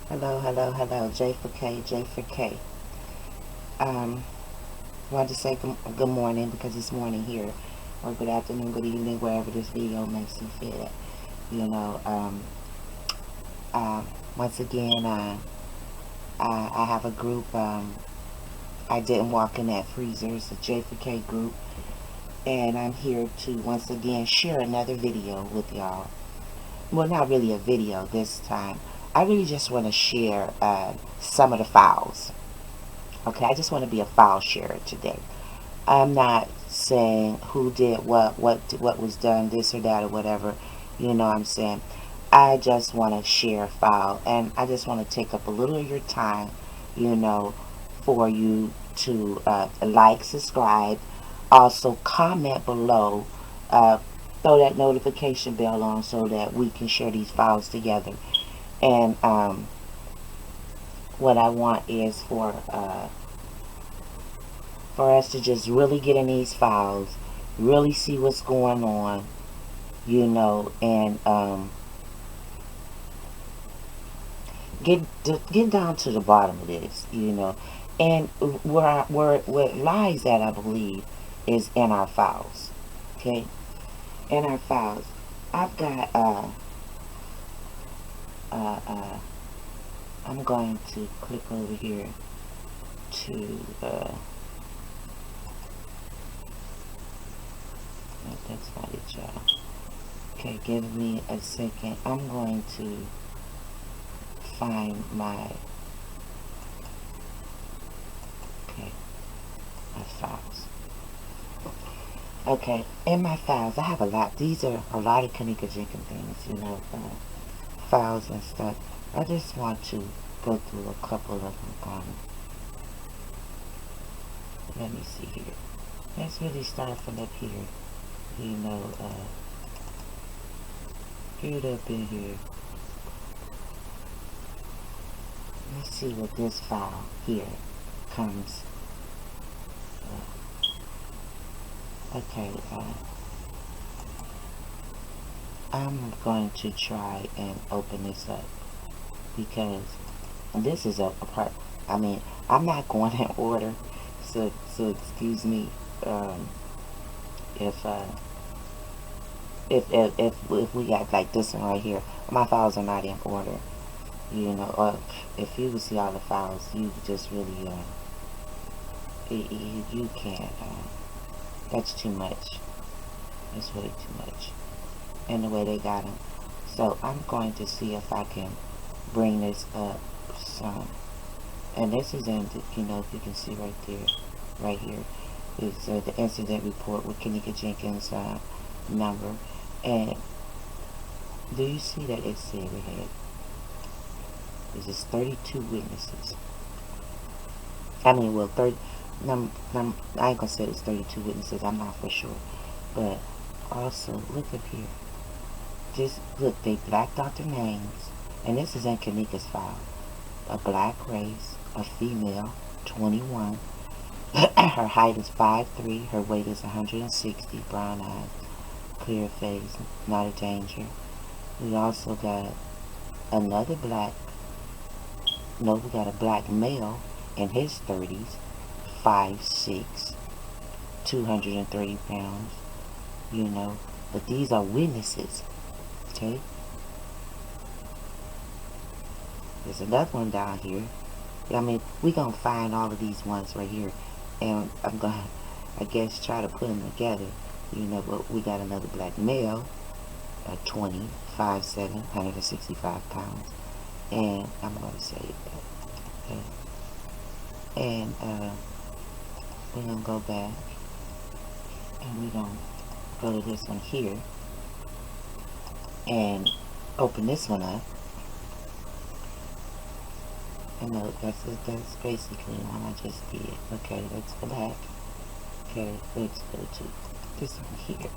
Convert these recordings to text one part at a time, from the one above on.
Hello, hello, hello. J for K, J for K. Um, wanted to say good morning because it's morning here, or good afternoon, good evening, wherever this video makes you feel. You know, once again, I have a group. I didn't walk in that freezer. It's a J for K group, and I'm here to once again share another video with y'all. Well, not really a video this time. I really just want to share some of the files. Okay, I just want to be a file sharer today. I'm not saying who did what was done, this or that or whatever. You know what I'm saying? I just want to share a file, and I just want to take up a little of your time, you know, for you to like, subscribe, also comment below, throw that notification bell on so that we can share these files together. And what I want is for us to just really get in these files, really see what's going on, you know, and get down to the bottom of this, you know. And where it lies at, I believe, is in our files. Okay, in our files, I've got uh, uh, I'm going to click over here to no, that's not it, y'all. Okay, give me a second. I'm going to find okay, my files. Okay, in my files, I have a lot. These are a lot of Kanika Jenkins things, you know, files and stuff. I just want to go through a couple of them. Let me see here. Let's really start from up here. You know, get up in here. Let's see what this file here comes. Okay, I'm going to try and open this up because this is a part. I mean, I'm not going in order, so excuse me if if we got like this one right here. My files are not in order, you know. Or if you would see all the files, you just really you can't. That's too much. That's really too much. And the way they got them. So I'm going to see if I can bring this up some. And this is in, you know, if you can see right there, right here, it's the incident report with Kanika Jenkins' number. And do you see that it said we had, this is 32 witnesses. I mean, well, I ain't gonna say it's 32 witnesses, I'm not for sure. But also, look up here. Just look, they blacked out their names. And this is in Kanika's file. A black race, a female, 21. Her height is 5'3", her weight is 160, brown eyes, clear face, not a danger. We also got another black, no, we got a black male in his 30s, 5'6", 230 pounds, you know. But these are witnesses, okay? There's another one down here. I mean, we gonna find all of these ones right here, and I'm gonna, I guess, try to put them together, you know. But we got another black male, 20, 5'7", 165 pounds, and I'm gonna say that. Okay. And we're gonna go back, and we're gonna go to this one here, and open this one up. And no, that's basically the one I just did. Okay, let's go back. Okay, let's go to this one here.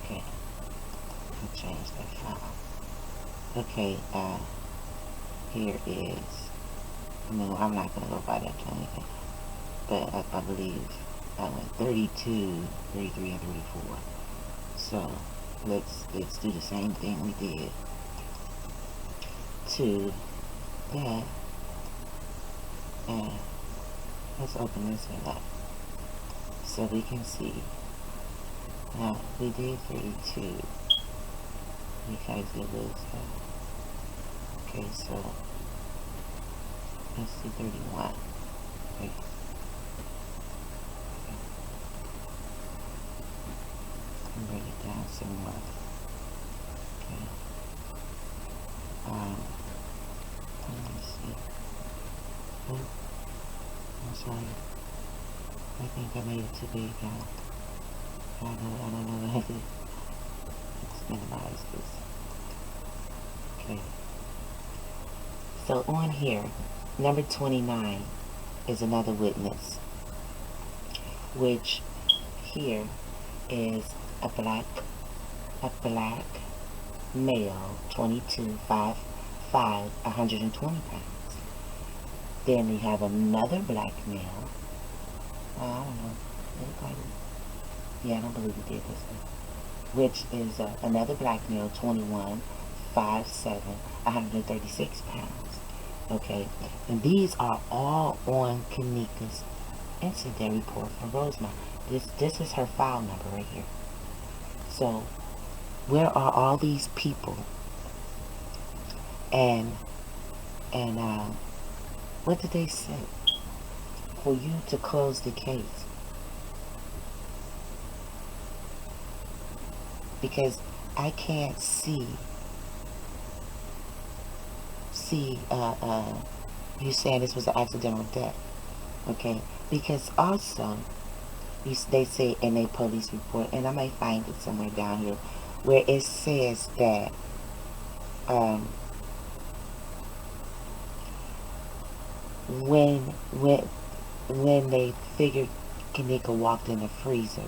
Okay, I'll change that file. Okay, here is, no, I'm not gonna go by that 20, but I believe 32, 33, and 34. So let's do the same thing we did to that. And let's open this one up so we can see. Now, we did 32 because it was, okay, so let's see 31. Okay. Bring it down some more. Okay. Let me see. Oh, I'm sorry. I think I made it too big now. I don't know what I did. Let's minimize this. Okay. So on here, number 29 is another witness, which here is a black male, 22, 5'5", 120 pounds. Then we have another black male. I don't know. Yeah, I don't believe he did this one. Which is another black male, 21, 5'7", 136 pounds. Okay, and these are all on Kanika's incident report for Rosemont. This is her file number right here. So, where are all these people? And what did they say for you to close the case? Because I can't see you saying this was an accidental death. Okay, because also they say in a police report, and I might find it somewhere down here, where it says that when they figured Kanika walked in the freezer,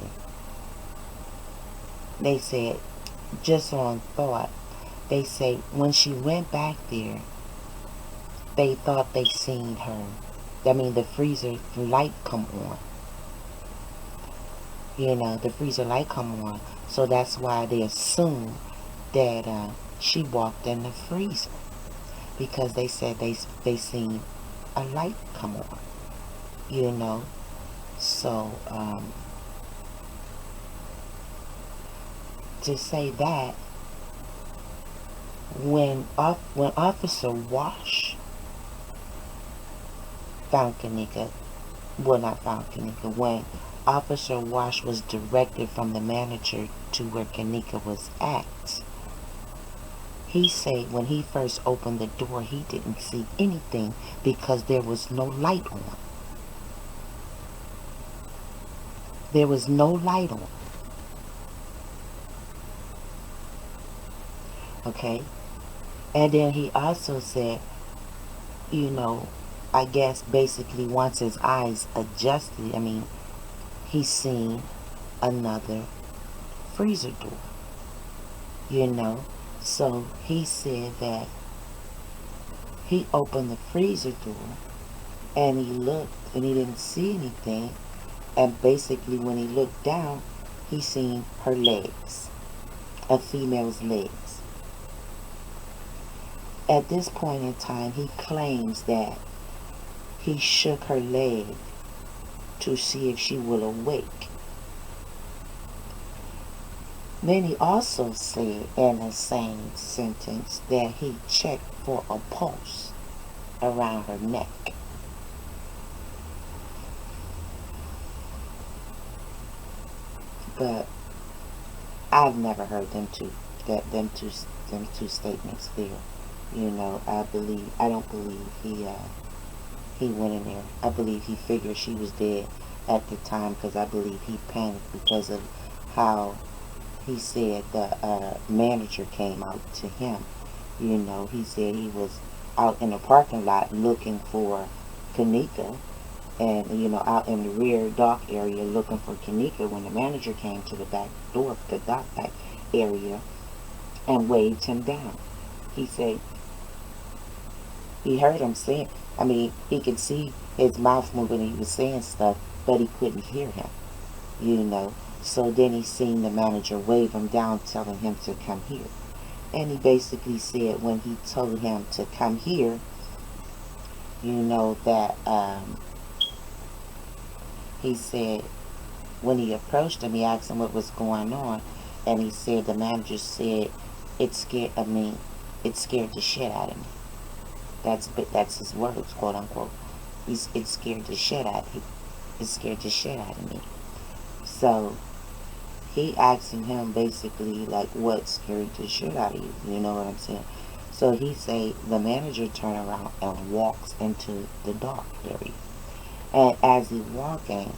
they said, just on thought, they say when she went back there, they thought they seen her. I mean, the freezer light come on. You know, the freezer light come on. So that's why they assume that she walked in the freezer. Because they said they seen a light come on. You know. So, to say that, when Officer Wash found Kanika, well, not found Kanika, when Officer Wash was directed from the manager to where Kanika was at, he said when he first opened the door, he didn't see anything because there was no light on. There was no light on. Okay? And then he also said, you know, I guess basically once his eyes adjusted, I mean, he seen another freezer door. You know? So he said that he opened the freezer door and he looked and he didn't see anything. And basically when he looked down, he seen her legs, a female's legs. At this point in time, he claims that he shook her leg to see if she will awake. Then he also said in the same sentence that he checked for a pulse around her neck. But I've never heard them two statements there. You know, I don't believe he went in there. I believe he figured she was dead at the time because I believe he panicked because of how he said the manager came out to him. You know, he said he was out in the parking lot looking for Kanika and, you know, out in the rear dock area looking for Kanika when the manager came to the back door, the dock back area, and waved him down. He said he heard him saying, I mean, he could see his mouth moving and he was saying stuff, but he couldn't hear him, you know. So then he seen the manager wave him down, telling him to come here. And he basically said when he told him to come here, You know that he said when he approached him, he asked him what was going on, and he said the manager said it scared. I mean, it scared the shit out of me. That's his words, quote unquote. It scared the shit out of him. It scared the shit out of me. So he asking him basically like, what scared the shit out of you? You know what I'm saying? So he say the manager turn around and walks into the dark area. And as he walking,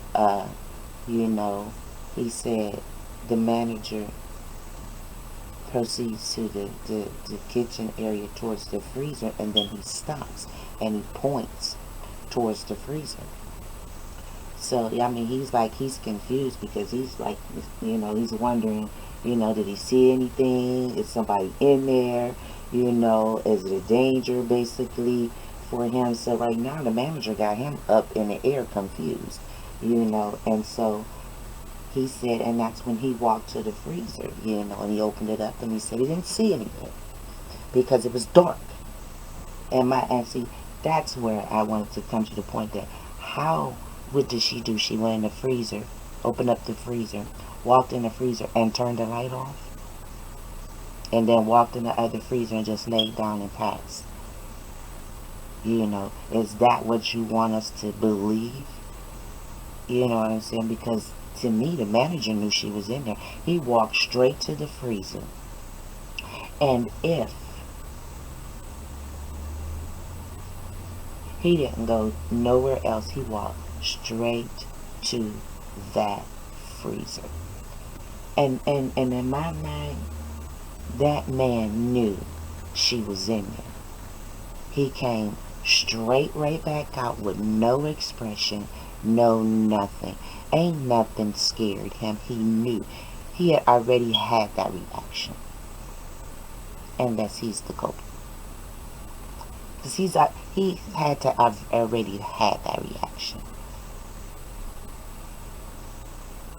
you know, he said the manager proceeds to the kitchen area towards the freezer, and then he stops and he points towards the freezer. So, I mean, he's confused because he's like, you know, he's wondering, you know, did he see anything? Is somebody in there? You know, is it a danger basically for him? So right now the manager got him up in the air confused, you know, and so he said, and that's when he walked to the freezer, you know, and he opened it up and he said he didn't see anything because it was dark. And see, that's where I wanted to come to the point that what did she do? She went in the freezer, opened up the freezer, walked in the freezer and turned the light off, and then walked in the other freezer and just laid down and passed. You know, is that what you want us to believe? You know what I'm saying? Because to me, the manager knew she was in there. He walked straight to the freezer. And if he didn't go nowhere else, he walked straight to that freezer. And in my mind, that man knew she was in there. He came straight right back out with no expression, no nothing. Ain't nothing scared him. He knew. He had already had that reaction. And thus he's the culprit. Because he had to have already had that reaction.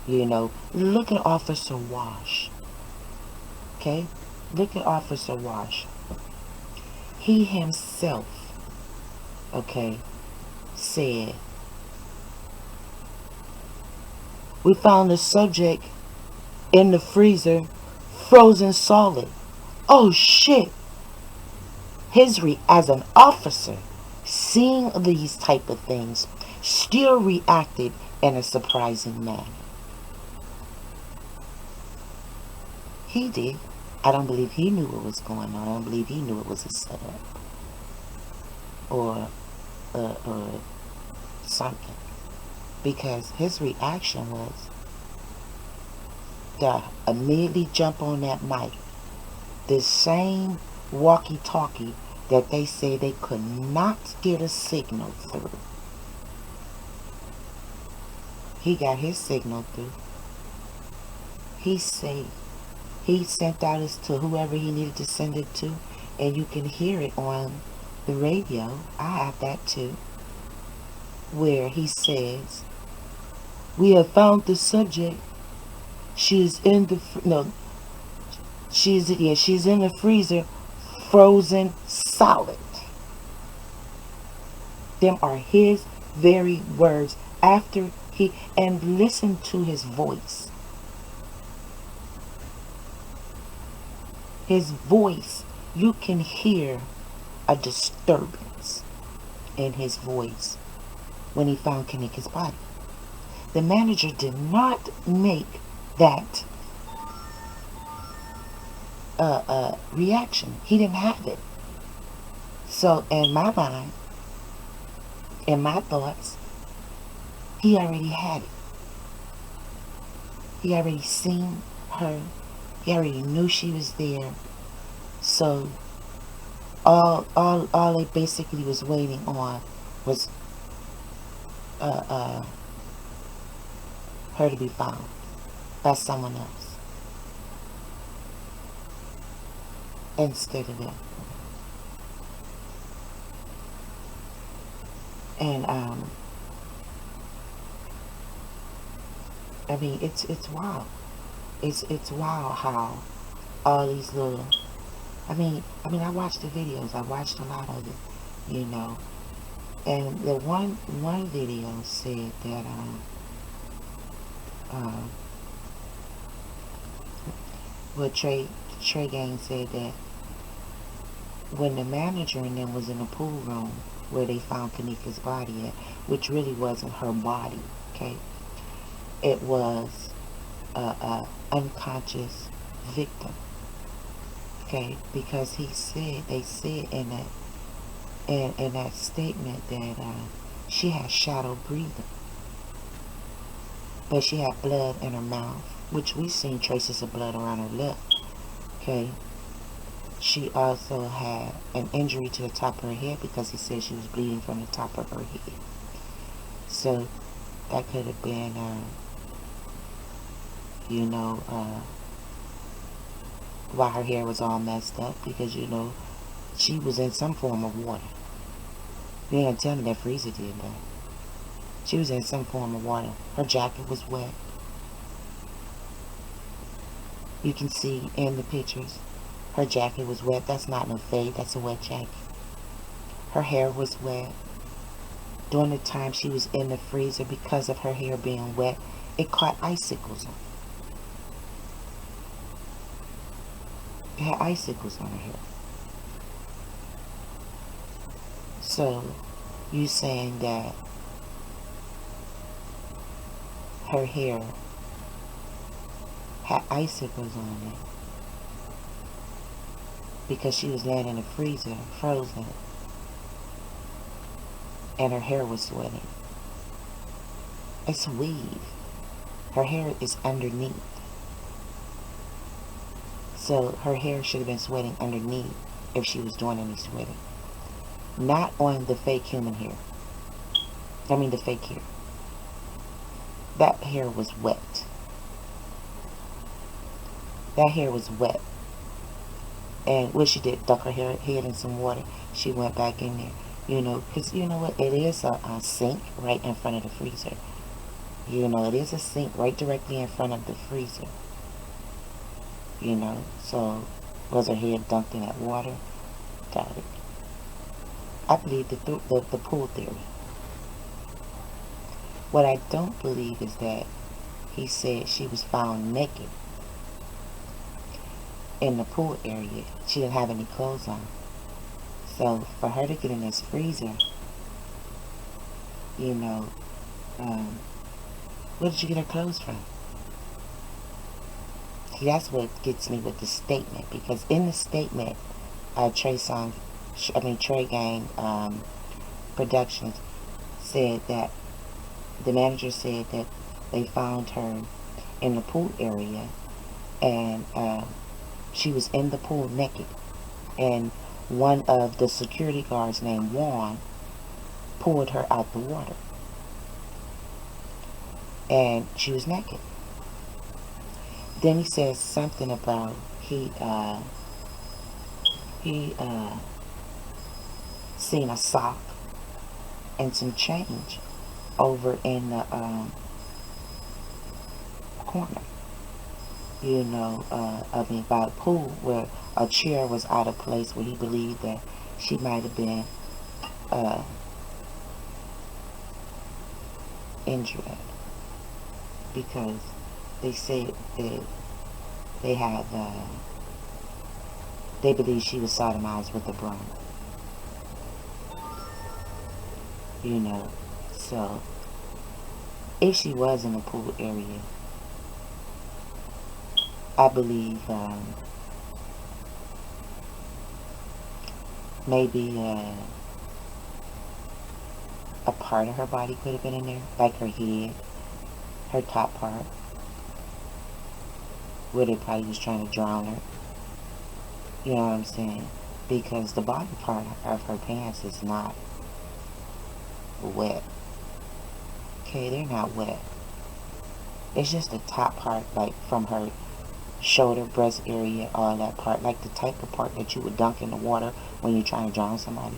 You know, look at Officer Wash. Okay? Look at Officer Wash. He himself, okay, said, we found the subject in the freezer, frozen solid. Oh shit. As an officer, seeing these type of things, still reacted in a surprising manner. He did. I don't believe he knew what was going on. I don't believe he knew it was a setup or something, because his reaction was to immediately jump on that mic. This same walkie-talkie that they say they could not get a signal through. He got his signal through. He said he sent out this to whoever he needed to send it to, and you can hear it on the radio. I have that too, where he says, we have found the subject. She's in the she's in the freezer, frozen solid. Them are his very words. After and listen to his voice. His voice, you can hear a disturbance in his voice when he found Kanika's body. The manager did not make that reaction. He didn't have it. So in my mind, in my thoughts, he already had it. He already seen her. He already knew she was there. So all they basically was waiting on was her to be found by someone else instead of them. And I mean, it's wild. It's wild how all these little. I mean, I watched the videos. I watched a lot of it, you know. And the one video said that well, Trey Gang said that when the manager and them was in the pool room where they found Kanika's body at, which really wasn't her body, okay, it was a unconscious victim, okay, because they said in that statement that she had shallow breathing, but she had blood in her mouth, which we seen traces of blood around her lip, okay. She also had an injury to the top of her head because he said she was bleeding from the top of her head. So that could have been, why her hair was all messed up, because, she was in some form of water. You ain't gonna tell me that freezer did that. She was in some form of water. Her jacket was wet. You can see in the pictures, her jacket was wet. That's not no fade, that's a wet jacket. Her hair was wet. During the time she was in the freezer, because of her hair being wet, it caught icicles on it. It had icicles on her hair. So, you saying that her hair had icicles on it because she was laying in the freezer, frozen, and her hair was sweating. It's weave. Her hair is underneath. So her hair should have been sweating underneath if she was doing any sweating. Not on the fake human hair. I mean the fake hair. That hair was wet. That hair was wet. And what she did, duck her head in some water. She went back in there. Because you know what? It is a sink right in front of the freezer. It is a sink right directly in front of the freezer. So was her head dunked in that water? Doubt it. I believe the pool theory. What I don't believe is that he said she was found naked in the pool area. She didn't have any clothes on. So for her to get in this freezer, where did you get her clothes from? See, that's what gets me with the statement, because in the statement, Trey Gang Productions said that the manager said that they found her in the pool area, and she was in the pool naked, and one of the security guards named Juan pulled her out the water, and she was naked. Then he says something about he seen a sock and some change over in the corner, by the pool, where a chair was out of place, where he believed that she might have been injured, because they said that they believe she was sodomized with a broom. So if she was in the pool area, I believe maybe a part of her body could have been in there, like her head, her top part, where they probably was trying to drown her. You know what I'm saying? Because the bottom part of her pants is not wet. Okay, they're not wet. It's just the top part, like from her shoulder, breast area, all that part, like the type of part that you would dunk in the water when you're trying to drown somebody.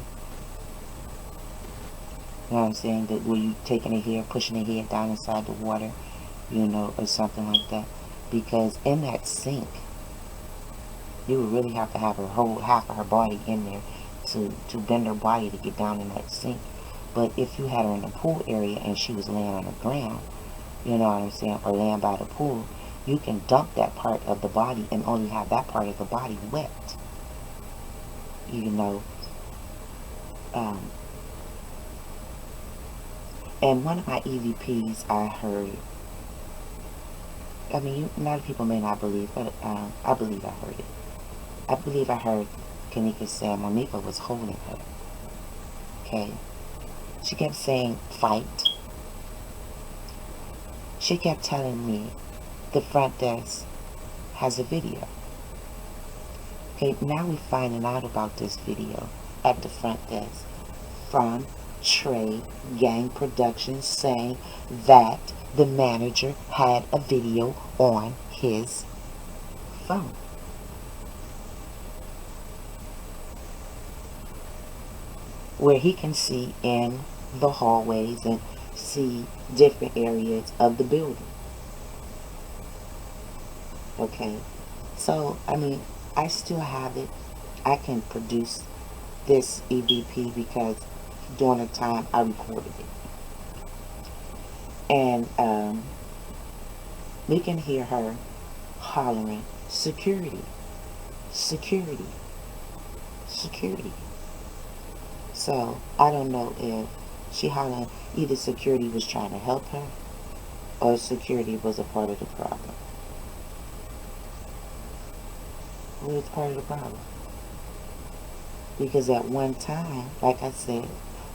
You know what I'm saying? That where you taking a hair, pushing a head down inside the water, or something like that. Because in that sink, you would really have to have her whole half of her body in there to bend her body to get down in that sink. But if you had her in the pool area and she was laying on the ground, you know what I'm saying, or laying by the pool, you can dump that part of the body and only have that part of the body wet. You know. And one of my EVPs, I heard, I mean, a lot of people may not believe, but I believe I heard it. I believe I heard Kanika say Monica was holding her. Okay? She kept saying, fight. She kept telling me the front desk has a video. Okay, now we're finding out about this video at the front desk from Trey Gang Productions, saying that the manager had a video on his phone. Where he can see in the hallways and see different areas of the building. Okay, so I mean, I still have it. I can produce this EVP because during the time I recorded it. And we can hear her hollering, security, security, security. So I don't know if she hollering, either security was trying to help her or security was a part of the problem. Who was part of the problem? Because at one time, like I said,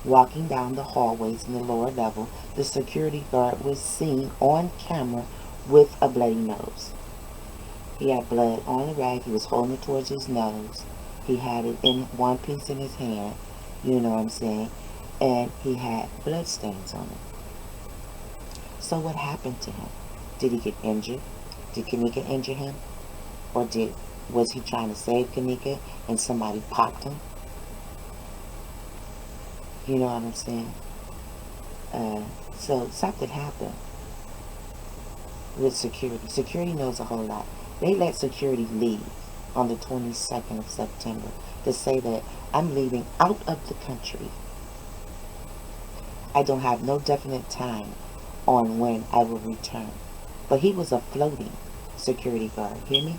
walking down the hallways in the lower level, the security guard was seen on camera with a bloody nose. He had blood on the rag. He was holding it towards his nose. He had it in one piece in his hand, you know what I'm saying, and he had blood stains on it. So what happened to him? Did he get injured? Did Kanika injure him? Or was he trying to save Kanika and somebody popped him? You know what I'm saying? So something happened with security. Security knows a whole lot. They let security leave on the 22nd of September to say that I'm leaving out of the country. I don't have no definite time on when I will return. But he was a floating security guard. Hear me?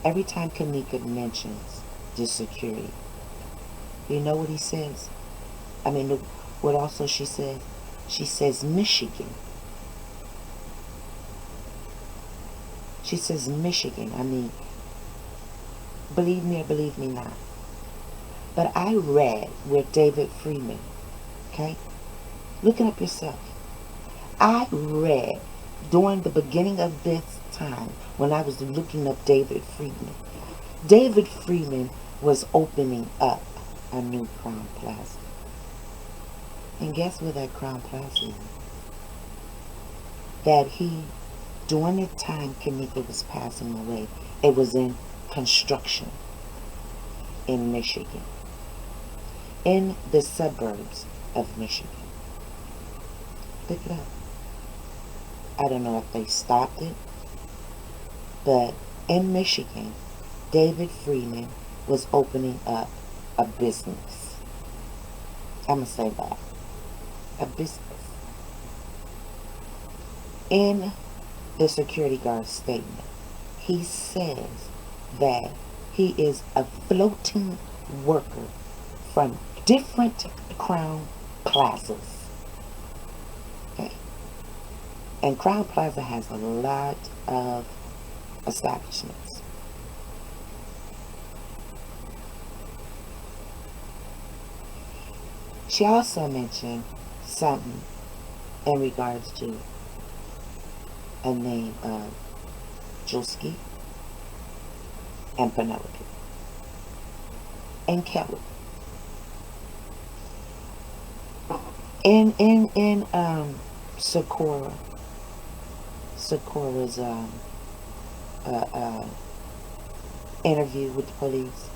Every time Kanika mentions this security, you know what he says? I mean, what also she says? She says Michigan. She says Michigan. I mean, believe me or believe me not. But I read where David Freeman, okay? Look it up yourself. I read during the beginning of this time when I was looking up David Freeman. David Freeman was opening up a new Crown Plaza. And guess where that Crown Plaza is? That he, during the time Kanika was passing away, it was in construction in Michigan. In the suburbs of Michigan. Look it up. I don't know if they stopped it, but in Michigan, David Freeman was opening up a business. I'm going to say that. A business. In the security guard's statement, he says that he is a floating worker from different Crown Plazas. Okay? And Crown Plaza has a lot of establishments. She also mentioned something in regards to a name of Joski and Penelope and Kelly. In Sakura's interview with the police,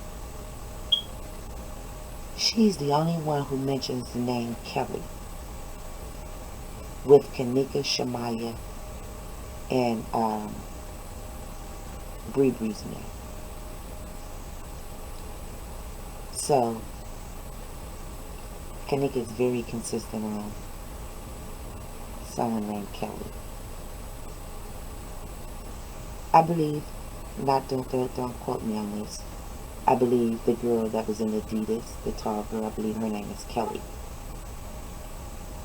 she's the only one who mentions the name Kelly with Kanika, Shamaya, and Bree Bree's name. So Kanika is very consistent on someone named Kelly. I believe, don't quote me on this. I believe the girl that was in Adidas, the tall girl, I believe her name is Kelly.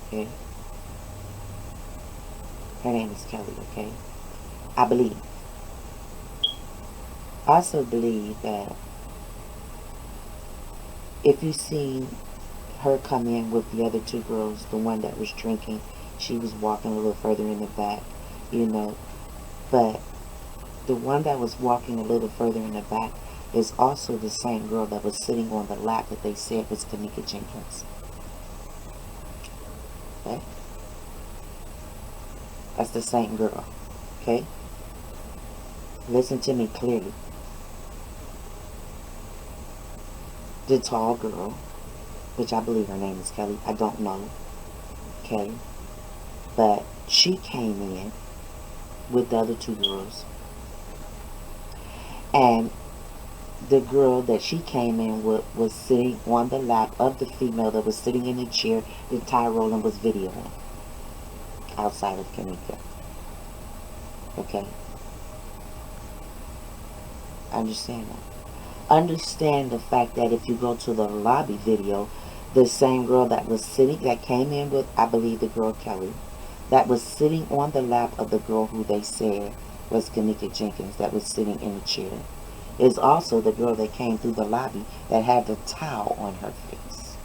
Okay? Her name is Kelly, okay? I believe. I also believe that if you seen her come in with the other two girls, the one that was drinking, she was walking a little further in the back, you know. But the one that was walking a little further in the back is also the same girl that was sitting on the lap that they said was Kanika Jenkins. Okay? That's the same girl. Okay? Listen to me clearly. The tall girl, which I believe her name is Kelly, I don't know. Okay? But she came in with the other two girls. And the girl that she came in with was sitting on the lap of the female that was sitting in the chair that Ty Rowland was videoing outside of Kanika. Okay? Understand that. Understand the fact that if you go to the lobby video, the same girl that was sitting, that came in with, I believe, the girl Kelly, that was sitting on the lap of the girl who they said was Kanika Jenkins, that was sitting in the chair, is also the girl that came through the lobby that had the towel on her face.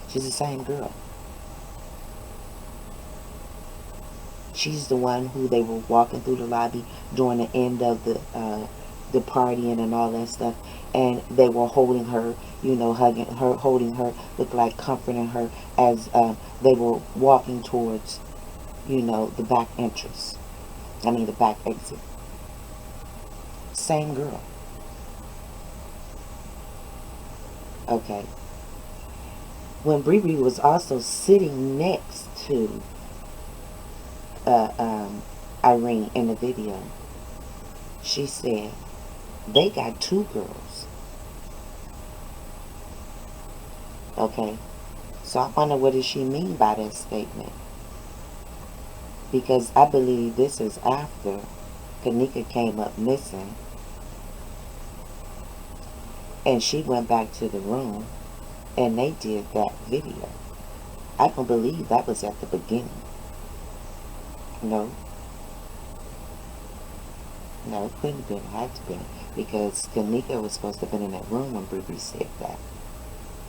She's the same girl. She's the one who they were walking through the lobby during the end of the partying and all that stuff, and they were holding her, you know, hugging her, holding her, looked like comforting her as they were walking towards, you know, the back entrance. I mean, the back exit. Same girl. Okay. When Bree was also sitting next to Irene in the video, she said, they got two girls. Okay. So I wonder what does she mean by that statement? Because I believe this is after Kanika came up missing and she went back to the room and they did that video. I don't believe that was at the beginning. No. No, it couldn't have been. It had to be. Because Kanika was supposed to have been in that room when Bree said that.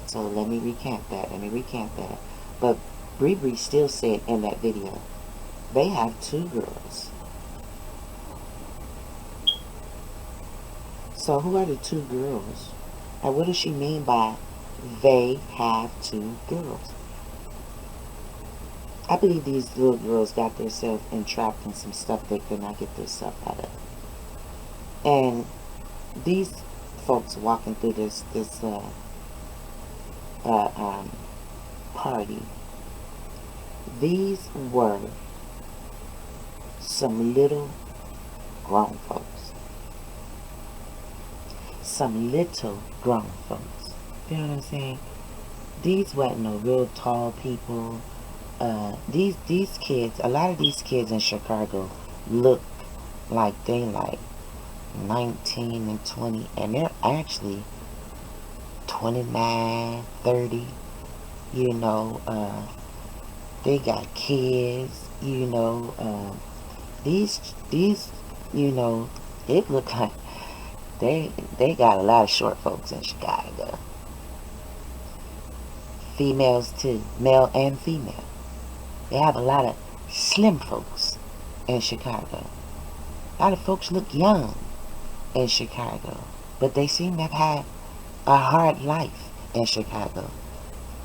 So let me recant that. But Bree still said in that video, they have two girls. So who are the two girls? And what does she mean by they have two girls? I believe these little girls got themselves entrapped in some stuff they could not get themselves out of. And these folks walking through this party, these were some little grown folks. Some little grown folks. You know what I'm saying? These wasn't no real tall people. These kids, a lot of these kids in Chicago look like they like 19 and 20, and they're actually 29, 30. You know, they got kids. You know, these you know, it look like they got a lot of short folks in Chicago. Females too, male and female. They have a lot of slim folks in Chicago. A lot of folks look young in Chicago, but they seem to have had a hard life in Chicago.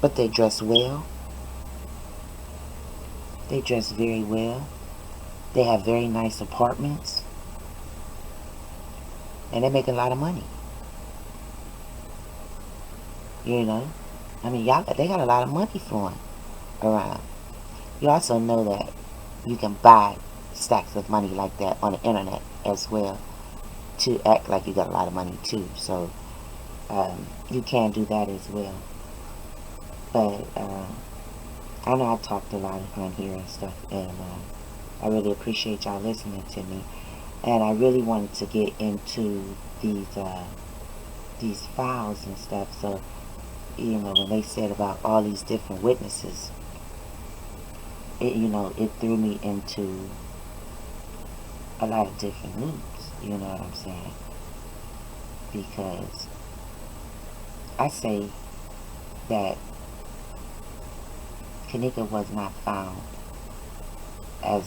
But they dress well. They dress very well. They have very nice apartments. And they make a lot of money. You know? I mean, they got a lot of money flowing around. You also know that you can buy stacks of money like that on the internet as well. to act like you got a lot of money too. So you can do that as well. But I know I talked a lot on here and stuff, and I really appreciate y'all listening to me. And I really wanted to get into these files and stuff. So, you know, when they said about all these different witnesses, it, you know, it threw me into a lot of different loops. You know what I'm saying? Because I say that Kanika was not found as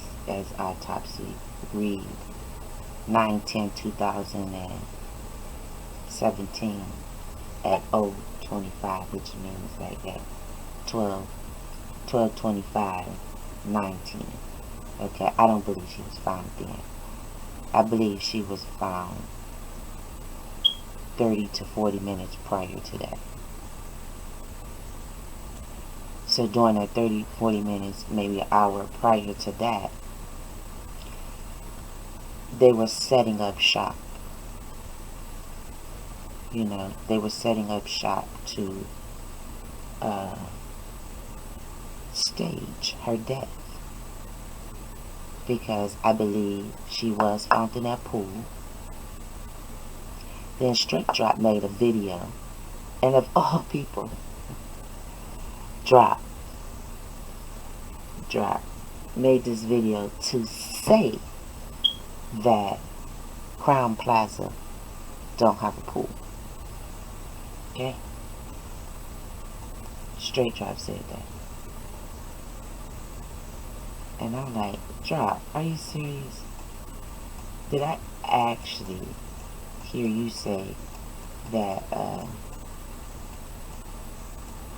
autopsy read 9/10/2017 at 0:25, which means like at 12:25:19. Okay, I don't believe she was found then. I believe she was found 30 to 40 minutes prior to that. So during that 30, 40 minutes, maybe an hour prior to that, they were setting up shop. You know, they were setting up shop to stage her death. Because I believe she was found in that pool. Then Straight Drop made a video, and of all people, Drop made this video to say that Crown Plaza don't have a pool. Okay? Straight Drop said that. And I'm like, Drop, are you serious? Did I actually hear you say that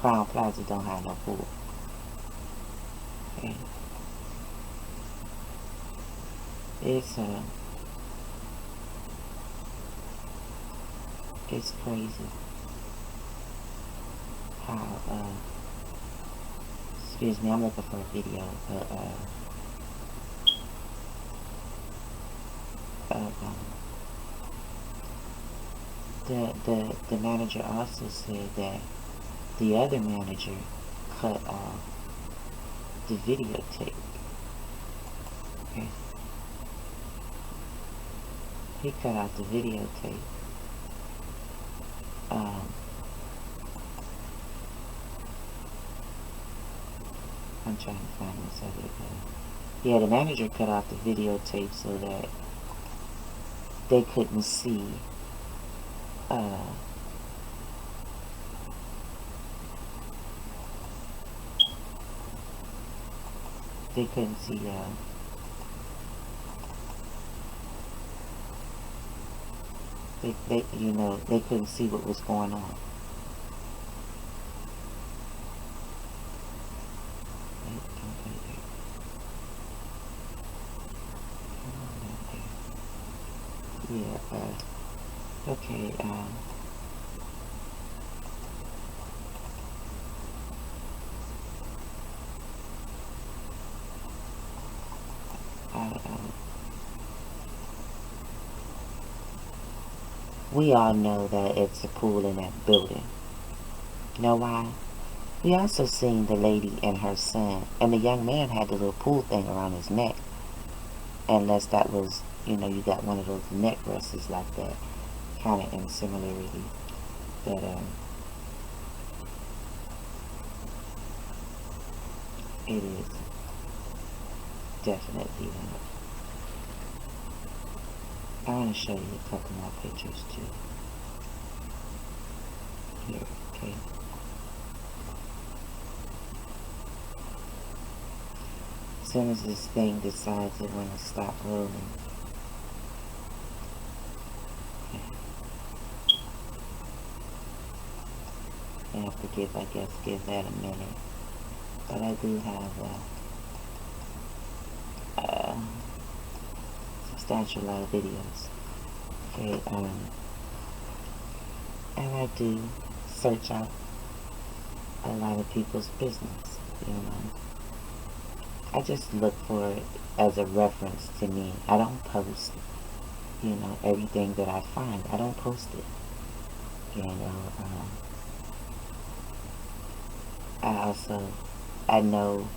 Crown Plaza don't have no pool? Okay. It's crazy how excuse me, I'm looking for a video the manager also said that the other manager cut off the videotape. Okay. He cut out the videotape. I'm trying to find this other video. Yeah, the manager cut off the videotape so that they couldn't see they couldn't see they you know, they couldn't see what was going on. Yeah, okay, we all know that it's a pool in that building. You know why? We also seen the lady and her son, and the young man had the little pool thing around his neck. Unless that was, you know, you got one of those neck braces like that, kind of in similarity. But it is definitely that. I want to show you a couple more pictures too. Here, okay. As soon as this thing decides it want to stop rolling. Okay. I have to give that a minute. But I do have a substantial lot of videos. Okay, and I do search out a lot of people's business, you know. I just look for it as a reference to me. I don't post You know, everything that I find, I don't post it. You know, I know,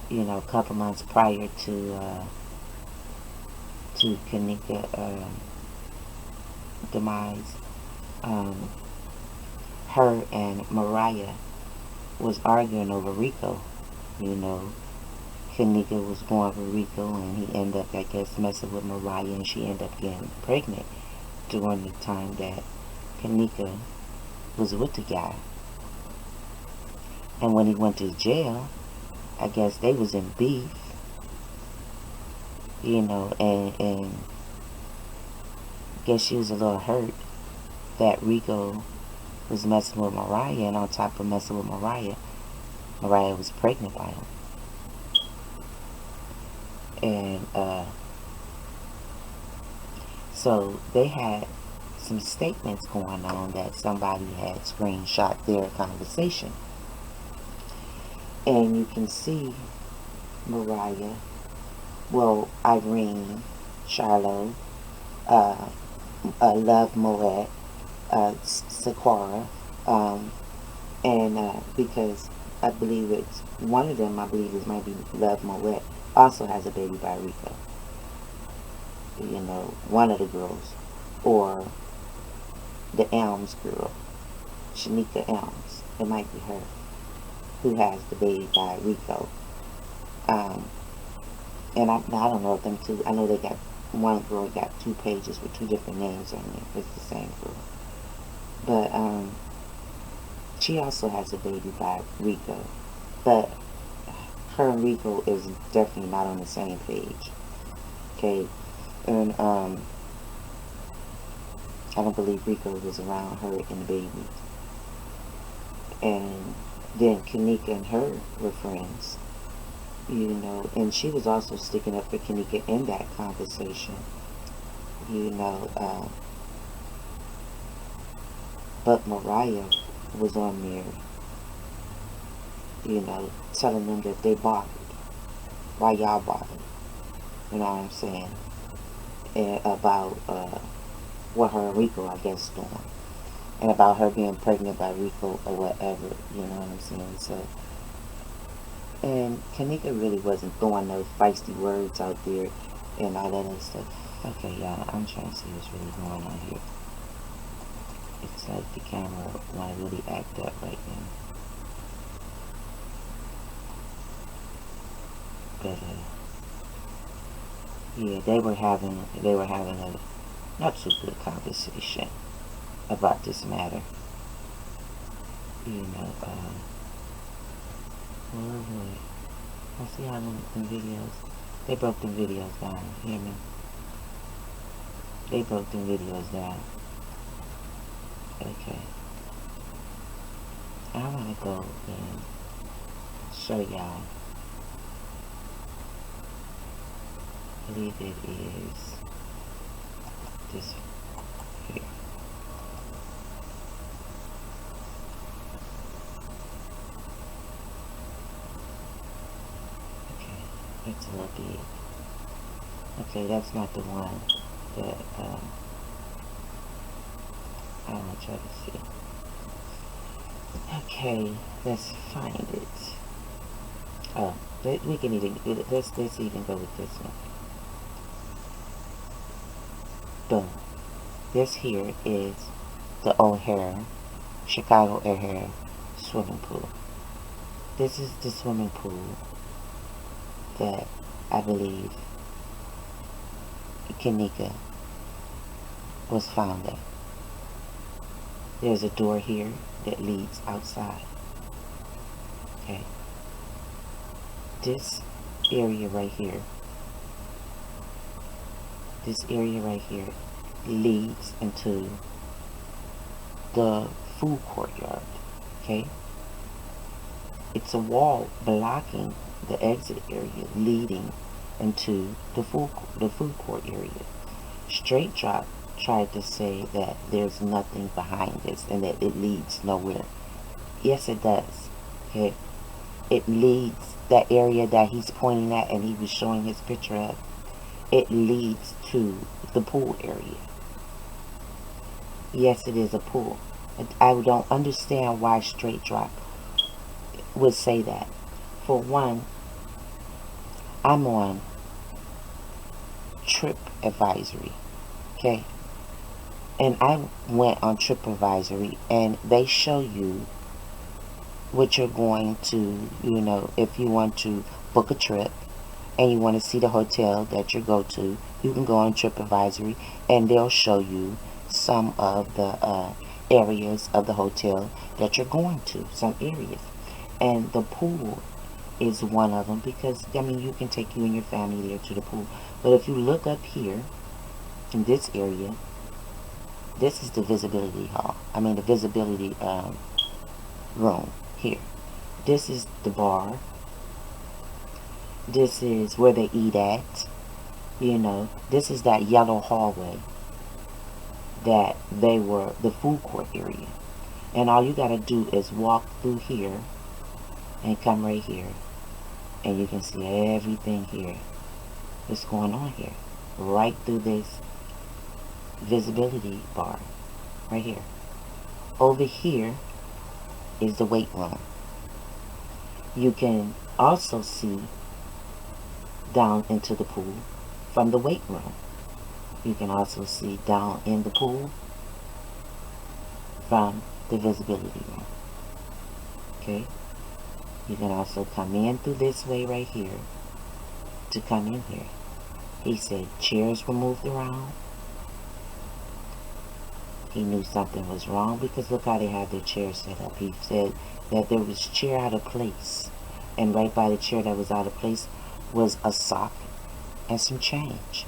you know, a couple months prior to Kanika demise, um, her and Mariah was arguing over Rico. You know, Kanika was born with Rico, and he ended up, I guess, messing with Mariah, and she ended up getting pregnant during the time that Kanika was with the guy. And when he went to jail, I guess they was in beef, you know, and I guess she was a little hurt that Rico was messing with Mariah, and on top of messing with Mariah, Mariah was pregnant by him. And so they had some statements going on that somebody had screenshot their conversation. And you can see Mariah, well, Irene, Charlo, L.O.V.E, Moet, Sequara, and because I believe it's one of them, I believe it might be L.O.V.E Moet, also has a baby by Rico. You know, one of the girls, or the Elms girl, Shanika Elms, it might be her, who has the baby by Rico. And I don't know if them two, I know they got, one girl got 2 pages with 2 different names on it. It's the same girl. But she also has a baby by Rico. But her and Rico is definitely not on the same page. Okay? And I don't believe Rico was around her and the baby. And then Kanika and her were friends. You know, and she was also sticking up for Kanika in that conversation. You know, but Mariah was on there, you know, telling them that they bothered. Why y'all bothered? You know what I'm saying? And about what her and Rico, I guess, doing. And about her being pregnant by Rico or whatever. You know what I'm saying? So, and Kanika really wasn't throwing those feisty words out there and all that other stuff. Okay, y'all, I'm trying to see what's really going on here. It's like the camera want to really act up right now. But yeah, they were having a not so good conversation about this matter. You know, well, I see how them videos, they broke them videos down, you hear me? They broke them videos down. Okay. I want to go and show y'all. I believe it is this here. Okay, it's a little big. Okay, that's not the one that I want to try to see. Okay, let's find it. Oh, we can even, let's even go with this one. Boom. This here is the O'Hare, Chicago O'Hare swimming pool. This is the swimming pool that I believe Kanika was found at. There's a door here that leads outside. Okay. This area right here leads into the food courtyard. Okay. It's a wall blocking the exit area leading into the food court area. Straight Drop tried to say that there's nothing behind this and that it leads nowhere. Yes, it does. Okay, it leads, that area that he's pointing at and he was showing his picture of, it leads to the pool area. Yes, it is a pool. I don't understand why Straight Drop would say that. For one, I'm on Trip Advisory, okay? And I went on Trip Advisory, and they show you what you're going to, if you want to book a trip and you want to see the hotel that you go to, you can go on TripAdvisory and they'll show you some of the areas of the hotel that you're going to, some areas. And the pool is one of them because, you can take you and your family there to the pool. But if you look up here in this area, this is the visibility hall. The visibility room here. This is the bar. This is where they eat at. This is that yellow hallway that the food court area. And all you gotta do is walk through here and come right here. And you can see everything here that's going on here. Right through this visibility bar. Right here. Over here is the weight room. You can also see down into the pool from the weight room. You can also see down in the pool from the visibility room. Okay? You can also come in through this way right here to come in here. He said chairs were moved around. He knew something was wrong because look how they have their chairs set up. He said that there was a chair out of place. And right by the chair that was out of place was a sock and some change.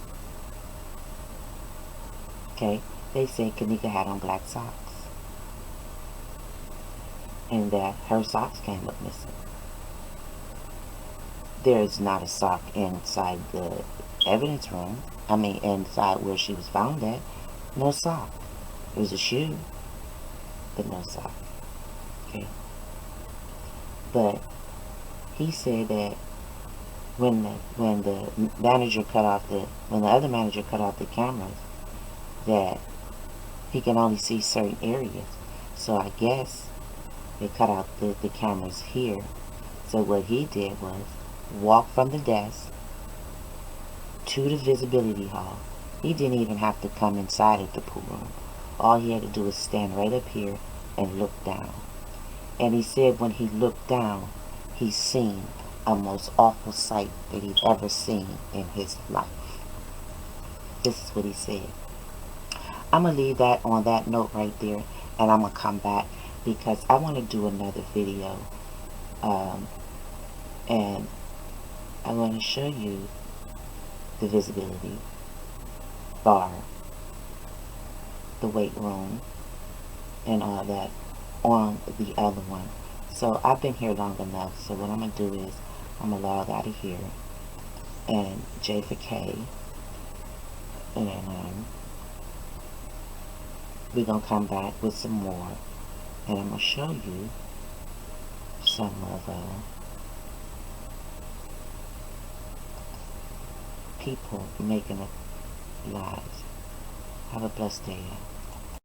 Okay? They said Kanika had on black socks. And that her socks came up missing. There's not a sock inside the evidence room. Inside where she was found at. No sock. It was a shoe, but no sock. Okay? But he said that when the other manager cut off the cameras, that he can only see certain areas. So I guess they cut out the cameras here. So what he did was walk from the desk to the visibility hall. He didn't even have to come inside of the pool room. All he had to do was stand right up here and look down. And he said when he looked down, he seen a most awful sight that he'd ever seen in his life. This is what he said. I'm going to leave that on that note right there, and I'm going to come back because I want to do another video. And I want to show you the visibility bar, the weight room, and all that on the other one. So I've been here long enough, so what I'm going to do is I'm going to log out of here and J for K, and we're going to come back with some more, and I'm going to show you some of people making lives. Have a blessed day.